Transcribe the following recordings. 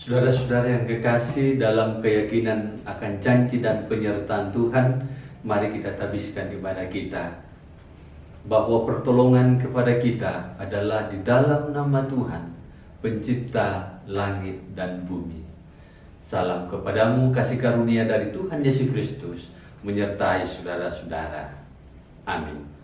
Saudara-saudara yang kekasih, dalam keyakinan akan janji dan penyertaan Tuhan, mari kita tabiskan ibadah kita bahwa pertolongan kepada kita adalah di dalam nama Tuhan, pencipta langit dan bumi. Salam kepadamu, kasih karunia dari Tuhan Yesus Kristus menyertai saudara-saudara. Amin.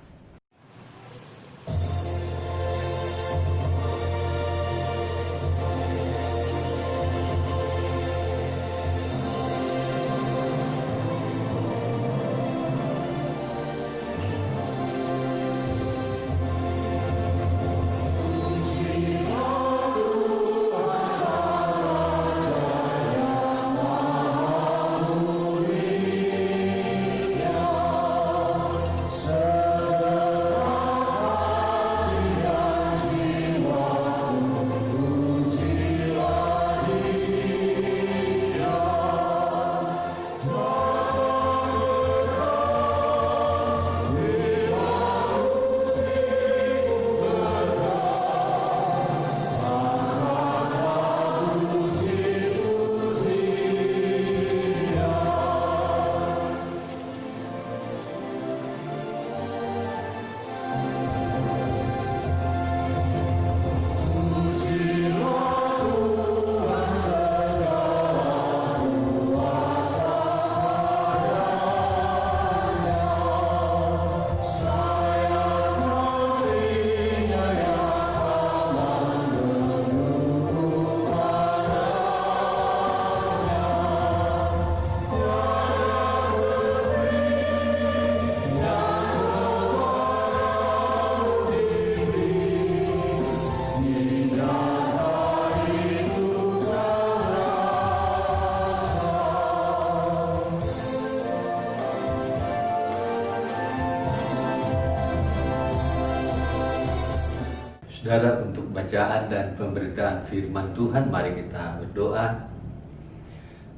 Saudara, untuk bacaan dan pemberitaan firman Tuhan, mari kita berdoa.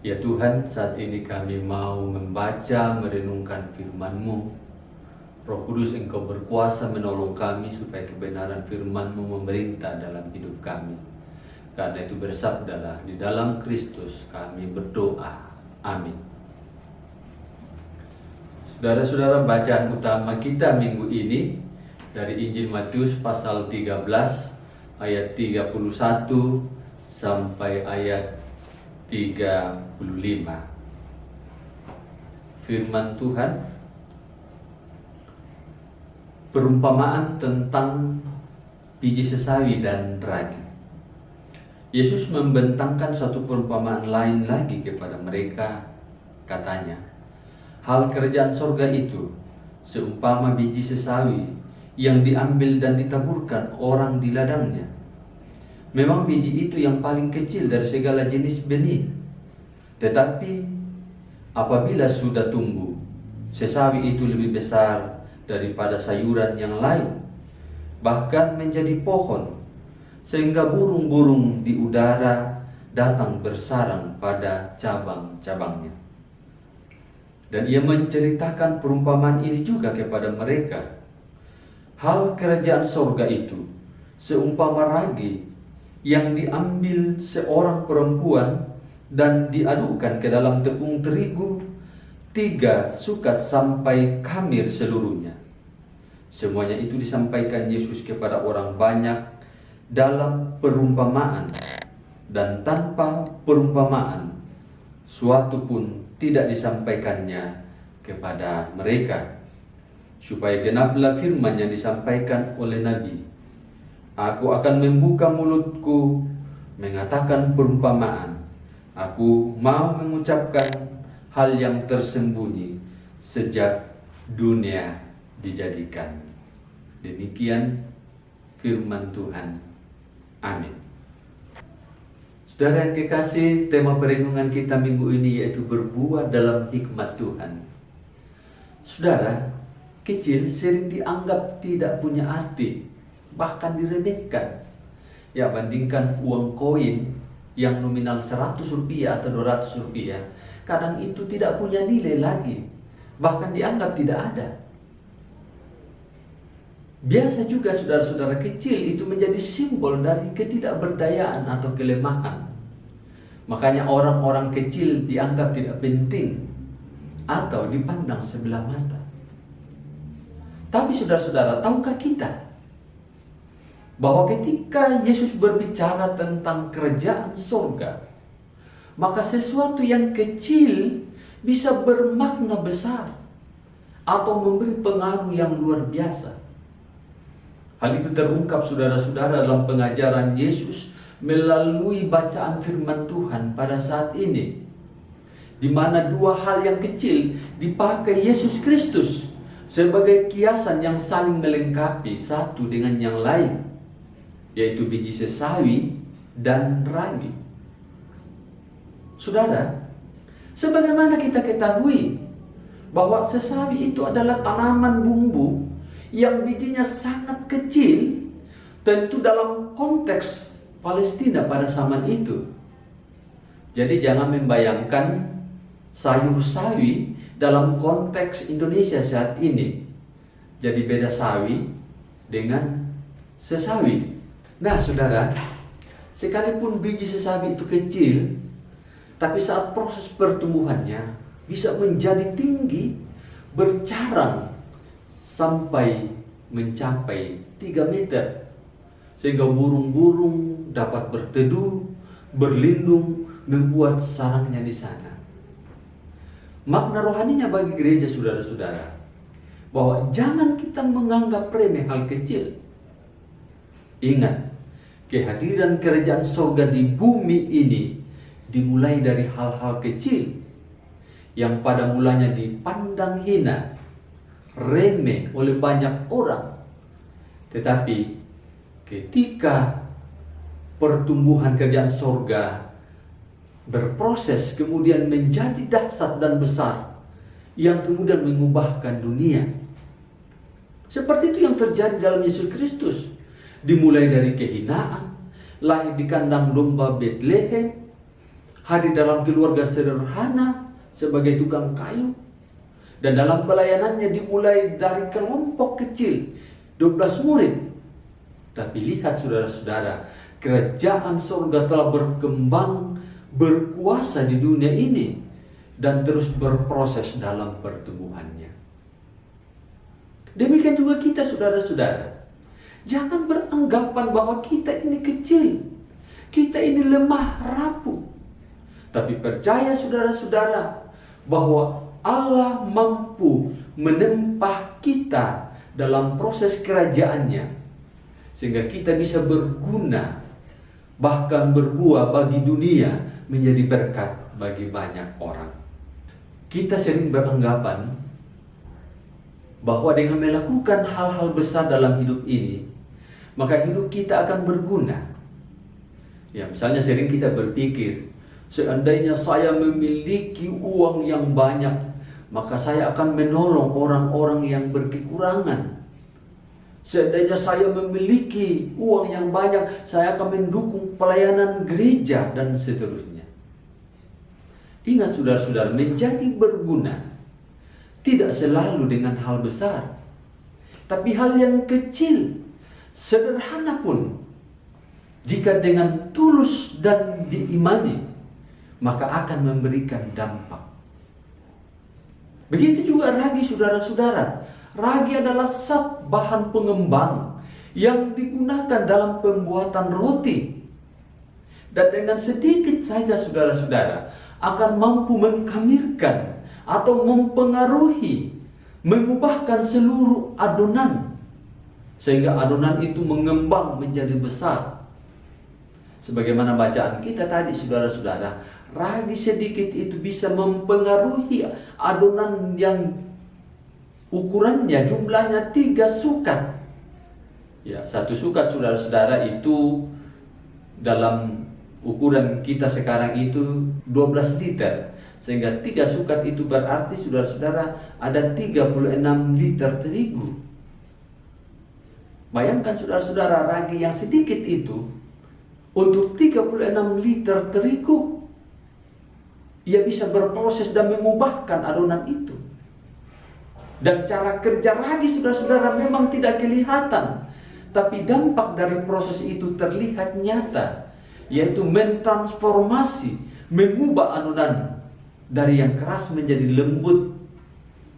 Ya Tuhan, saat ini kami mau membaca, merenungkan firman-Mu. Roh Kudus, Engkau berkuasa menolong kami supaya kebenaran firman-Mu memerintah dalam hidup kami. Karena itu bersabdalah, di dalam Kristus kami berdoa. Amin. Saudara-saudara, bacaan utama kita minggu ini dari Injil Matius pasal 13 ayat 31 sampai ayat 35. Firman Tuhan, perumpamaan tentang biji sesawi dan ragi. Yesus membentangkan suatu perumpamaan lain lagi kepada mereka, katanya, hal kerajaan sorga itu seumpama biji sesawi yang diambil dan ditaburkan orang di ladangnya. Memang biji itu yang paling kecil dari segala jenis benih. Tetapi apabila sudah tumbuh, sesawi itu lebih besar daripada sayuran yang lain, bahkan menjadi pohon, sehingga burung-burung di udara datang bersarang pada cabang-cabangnya. Dan ia menceritakan perumpamaan ini juga kepada mereka. Hal kerajaan sorga itu seumpama ragi yang diambil seorang perempuan dan diadukkan ke dalam tepung terigu 3 sukat sampai khamir seluruhnya. Semuanya itu disampaikan Yesus kepada orang banyak dalam perumpamaan, dan tanpa perumpamaan suatu pun tidak disampaikannya kepada mereka, supaya genaplah firman yang disampaikan oleh Nabi. Aku akan membuka mulutku, mengatakan perumpamaan. Aku mau mengucapkan hal yang tersembunyi sejak dunia dijadikan. Demikian firman Tuhan. Amin. Saudara yang kekasih, tema perenungan kita minggu ini yaitu berbuah dalam hikmat Tuhan. Saudara, kecil sering dianggap tidak punya arti, bahkan diremehkan. Ya, bandingkan uang koin yang nominal 100 rupiah atau 200 rupiah, kadang itu tidak punya nilai lagi, bahkan dianggap tidak ada. Biasa juga saudara-saudara, kecil itu menjadi simbol dari ketidakberdayaan atau kelemahan. Makanya orang-orang kecil dianggap tidak penting atau dipandang sebelah mata. Tapi saudara-saudara, tahukah kita bahwa ketika Yesus berbicara tentang kerajaan surga, maka sesuatu yang kecil bisa bermakna besar atau memberi pengaruh yang luar biasa. Hal itu terungkap saudara-saudara dalam pengajaran Yesus melalui bacaan firman Tuhan pada saat ini, di mana dua hal yang kecil dipakai Yesus Kristus sebagai kiasan yang saling melengkapi satu dengan yang lain, yaitu biji sesawi dan ragi. Saudara, sebagaimana kita ketahui bahwa sesawi itu adalah tanaman bumbu yang bijinya sangat kecil, tentu dalam konteks Palestina pada zaman itu. Jadi jangan membayangkan sayur sawi dalam konteks Indonesia saat ini. Jadi beda sawi dengan sesawi. Nah saudara, sekalipun biji sesawi itu kecil, tapi saat proses pertumbuhannya bisa menjadi tinggi, bercarang sampai mencapai 3 meter. Sehingga burung-burung dapat berteduh, berlindung, membuat sarangnya di sana. Makna rohaninya bagi gereja saudara-saudara, bahwa jangan kita menganggap remeh hal kecil. Ingat, kehadiran kerajaan surga di bumi ini dimulai dari hal-hal kecil yang pada mulanya dipandang hina, remeh oleh banyak orang. Tetapi ketika pertumbuhan kerajaan surga berproses kemudian menjadi dahsyat dan besar, yang kemudian mengubahkan dunia. Seperti itu yang terjadi dalam Yesus Kristus. Dimulai dari kehinaan, lahir di kandang domba Betlehem, hadir dalam keluarga sederhana sebagai tukang kayu, dan dalam pelayanannya dimulai dari kelompok kecil 12 murid. Tapi lihat saudara-saudara, kerajaan surga telah berkembang, berkuasa di dunia ini, dan terus berproses dalam pertumbuhannya. Demikian juga kita saudara-saudara, jangan beranggapan bahwa kita ini kecil, kita ini lemah, rapuh. Tapi percaya saudara-saudara bahwa Allah mampu menempah kita dalam proses kerajaannya, sehingga kita bisa berguna, bahkan berbuah bagi dunia, menjadi berkat bagi banyak orang. Kita sering beranggapan bahwa dengan melakukan hal-hal besar dalam hidup ini, maka hidup kita akan berguna. Ya, misalnya sering kita berpikir, seandainya saya memiliki uang yang banyak, maka saya akan menolong orang-orang yang berkekurangan. Seandainya saya memiliki uang yang banyak, saya akan mendukung pelayanan gereja dan seterusnya. Ingat saudara-saudara, menjadi berguna tidak selalu dengan hal besar, tapi hal yang kecil, sederhana pun, jika dengan tulus dan diimani, maka akan memberikan dampak. Begitu juga ragi saudara-saudara. Ragi adalah zat bahan pengembang yang digunakan dalam pembuatan roti. Dan dengan sedikit saja saudara-saudara akan mampu mengkamirkan atau mempengaruhi, mengubahkan seluruh adonan, sehingga adonan itu mengembang menjadi besar. Sebagaimana bacaan kita tadi saudara-saudara, ragi sedikit itu bisa mempengaruhi adonan yang ukurannya jumlahnya 3 sukat. Ya, 1 sukat saudara-saudara itu dalam ukuran kita sekarang itu 12 liter. Sehingga 3 sukat itu berarti saudara-saudara ada 36 liter terigu. Bayangkan saudara-saudara, ragi yang sedikit itu untuk 36 liter terigu, ia bisa berproses dan mengubahkan adonan itu. Dan cara kerja ragi saudara-saudara memang tidak kelihatan, tapi dampak dari proses itu terlihat nyata, yaitu mentransformasi mengubah adonan dari yang keras menjadi lembut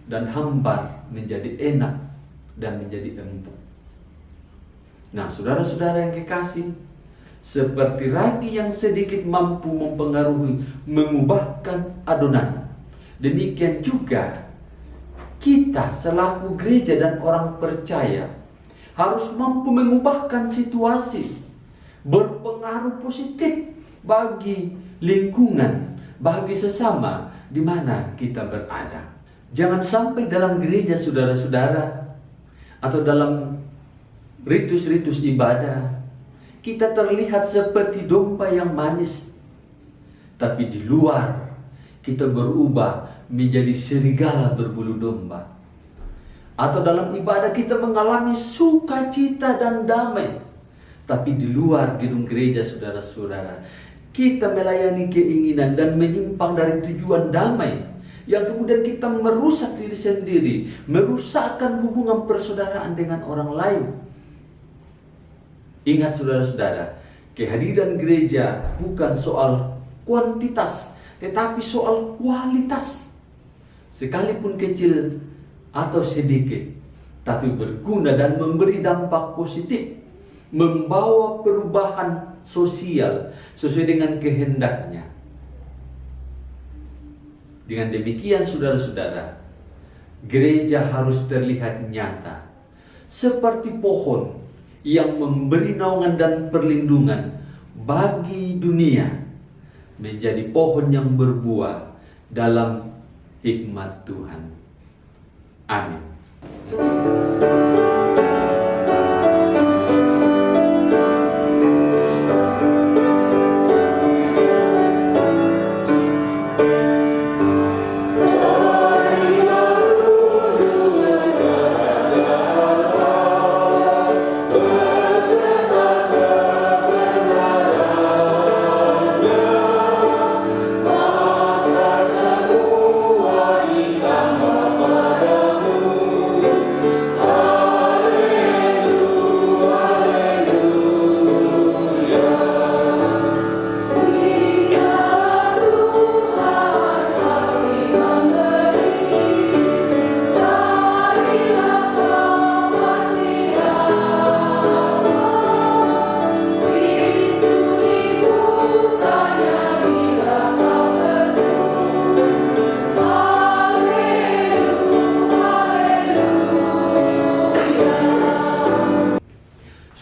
dan hambar menjadi enak dan menjadi empuk. Nah, saudara-saudara yang kekasih, seperti ragi yang sedikit mampu mempengaruhi, mengubahkan adonan, demikian juga kita selaku gereja dan orang percaya harus mampu mengubahkan situasi, berpengaruh positif bagi lingkungan, bagi sesama di mana kita berada. Jangan sampai dalam gereja saudara-saudara atau dalam ritus-ritus ibadah kita terlihat seperti domba yang manis, tapi di luar kita berubah menjadi serigala berbulu domba. Atau dalam ibadah kita mengalami sukacita dan damai, tapi di luar gedung gereja saudara-saudara kita melayani keinginan dan menyimpang dari tujuan damai, yang kemudian kita merusak diri sendiri, merusakkan hubungan persaudaraan dengan orang lain. Ingat saudara-saudara, kehadiran gereja bukan soal kuantitas, tetapi soal kualitas. Sekalipun kecil atau sedikit, tapi berguna dan memberi dampak positif, membawa perubahan sosial sesuai dengan kehendaknya. Dengan demikian saudara-saudara, gereja harus terlihat nyata seperti pohon yang memberi naungan dan perlindungan bagi dunia, menjadi pohon yang berbuah dalam hikmat Tuhan. Amin.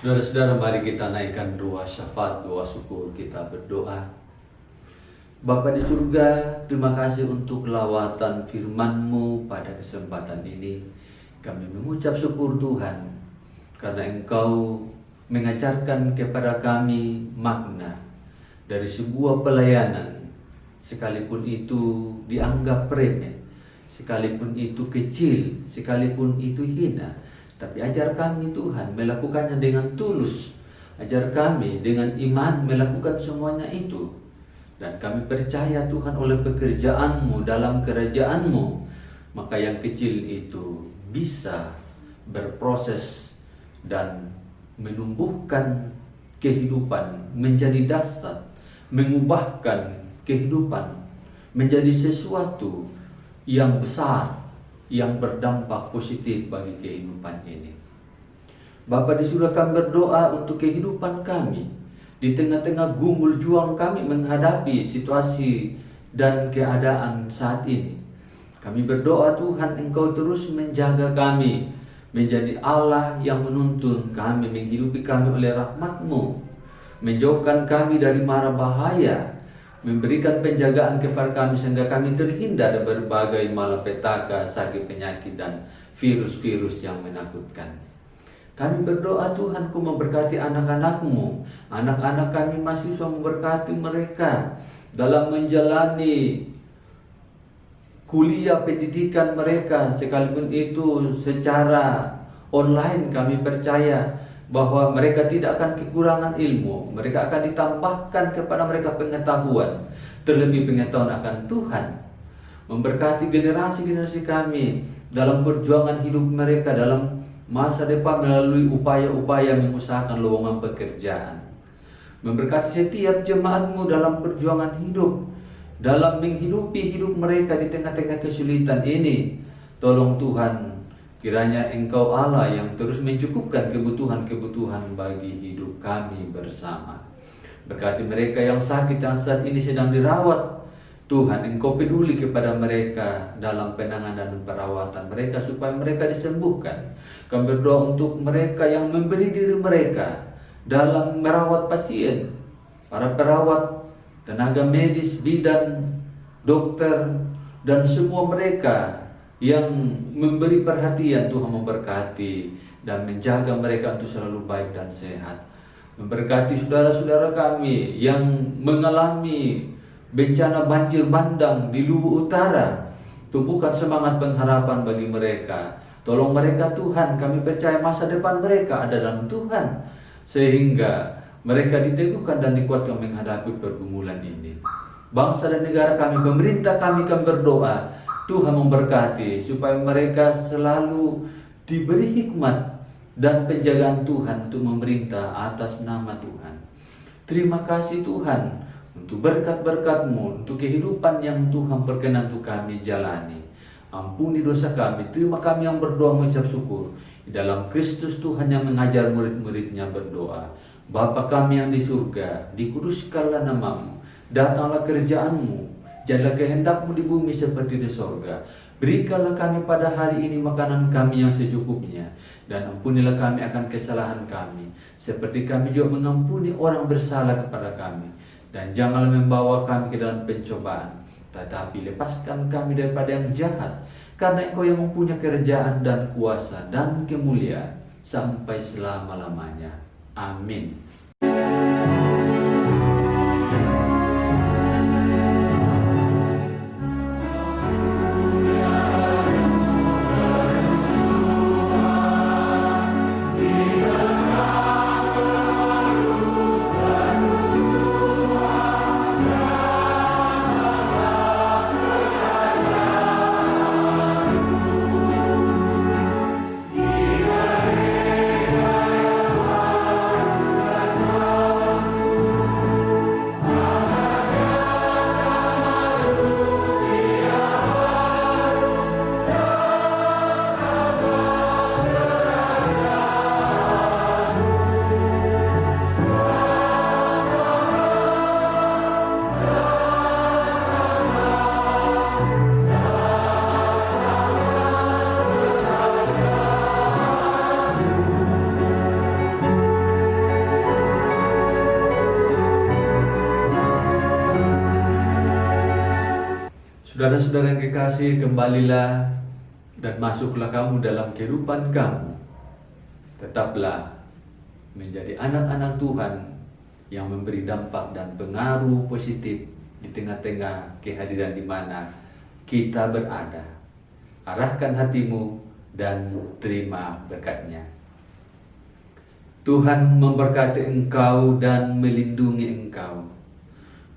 Saudara-saudara, mari kita naikkan doa syafaat, doa syukur, kita berdoa. Bapa di surga, terima kasih untuk lawatan firman-Mu pada kesempatan ini. Kami mengucap syukur Tuhan, karena Engkau mengajarkan kepada kami makna dari sebuah pelayanan, sekalipun itu dianggap remeh, sekalipun itu kecil, sekalipun itu hina. Tapi ajar kami Tuhan melakukannya dengan tulus. Ajar kami dengan iman melakukan semuanya itu. Dan kami percaya Tuhan oleh pekerjaan-Mu dalam kerajaan-Mu, maka yang kecil itu bisa berproses dan menumbuhkan kehidupan menjadi dasar, mengubahkan kehidupan menjadi sesuatu yang besar, yang berdampak positif bagi kehidupan ini. Bapa di surga, kami berdoa untuk kehidupan kami di tengah-tengah gumul juang kami menghadapi situasi dan keadaan saat ini. Kami berdoa Tuhan, Engkau terus menjaga kami, menjadi Allah yang menuntun kami, menghidupi kami oleh rahmat-Mu, menjauhkan kami dari mara bahaya, memberikan penjagaan kepada kami sehingga kami terhindar dari berbagai malapetaka, sakit, penyakit, dan virus-virus yang menakutkan. Kami berdoa Tuhan, Kau memberkati anak-anak-Mu, anak-anak kami mahasiswa, memberkati mereka dalam menjalani kuliah pendidikan mereka, sekalipun itu secara online. Kami percaya bahwa mereka tidak akan kekurangan ilmu, mereka akan ditambahkan kepada mereka pengetahuan, terlebih pengetahuan akan Tuhan. Memberkati generasi-generasi kami dalam perjuangan hidup mereka dalam masa depan melalui upaya-upaya mengusahakan lowongan pekerjaan. Memberkati setiap jemaat-Mu dalam perjuangan hidup dalam menghidupi hidup mereka di tengah-tengah kesulitan ini. Tolong Tuhan, kiranya Engkau Allah yang terus mencukupkan kebutuhan-kebutuhan bagi hidup kami bersama. Berkati mereka yang sakit yang saat ini sedang dirawat. Tuhan, Engkau peduli kepada mereka dalam penanganan dan perawatan mereka supaya mereka disembuhkan. Kami berdoa untuk mereka yang memberi diri mereka dalam merawat pasien, para perawat, tenaga medis, bidan, dokter, dan semua mereka yang memberi perhatian. Tuhan memberkati dan menjaga mereka untuk selalu baik dan sehat. Memberkati saudara-saudara kami yang mengalami bencana banjir bandang di Luwu Utara. Tumbuhkan semangat pengharapan bagi mereka. Tolong mereka Tuhan, kami percaya masa depan mereka ada dalam Tuhan, sehingga mereka diteguhkan dan dikuatkan menghadapi pergumulan ini. Bangsa dan negara kami, pemerintah kami berdoa, Tuhan memberkati supaya mereka selalu diberi hikmat dan penjagaan Tuhan untuk memerintah atas nama Tuhan. Terima kasih Tuhan untuk berkat-berkat-Mu, untuk kehidupan yang Tuhan berkenan untuk kami jalani. Ampuni dosa kami, terima kami yang berdoa mengucap syukur. Di dalam Kristus Tuhan yang mengajar murid-muridnya berdoa. Bapa kami yang di surga, dikuduskanlah nama-Mu, datanglah kerjaan-Mu, jadilah kehendak-Mu di bumi seperti di sorga. Berikanlah kami pada hari ini makanan kami yang secukupnya, dan ampunilah kami akan kesalahan kami, seperti kami juga mengampuni orang bersalah kepada kami. Dan janganlah membawa kami ke dalam pencobaan, tetapi lepaskan kami daripada yang jahat, karena Engkau yang mempunyai kerajaan dan kuasa dan kemuliaan sampai selama-lamanya. Amin. Saudara-saudara yang kekasih, kembalilah dan masuklah kamu dalam kehidupan kamu. Tetaplah menjadi anak-anak Tuhan yang memberi dampak dan pengaruh positif di tengah-tengah kehadiran di mana kita berada. Arahkan hatimu dan terima berkat-Nya. Tuhan memberkati engkau dan melindungi engkau.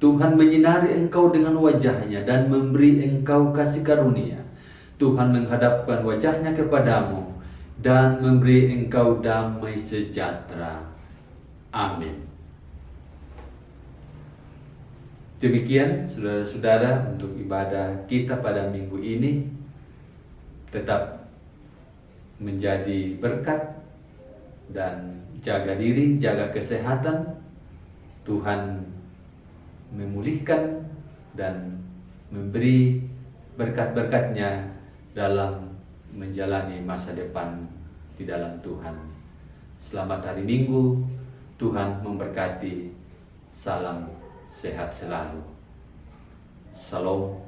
Tuhan menyinari engkau dengan wajah-Nya dan memberi engkau kasih karunia. Tuhan menghadapkan wajah-Nya kepadamu dan memberi engkau damai sejahtera. Amin. Demikian saudara-saudara untuk ibadah kita pada minggu ini. Tetap menjadi berkat dan jaga diri, jaga kesehatan. Tuhan memulihkan dan memberi berkat-berkat-Nya dalam menjalani masa depan di dalam Tuhan. Selamat hari Minggu, Tuhan memberkati. Salam sehat selalu. Shalom.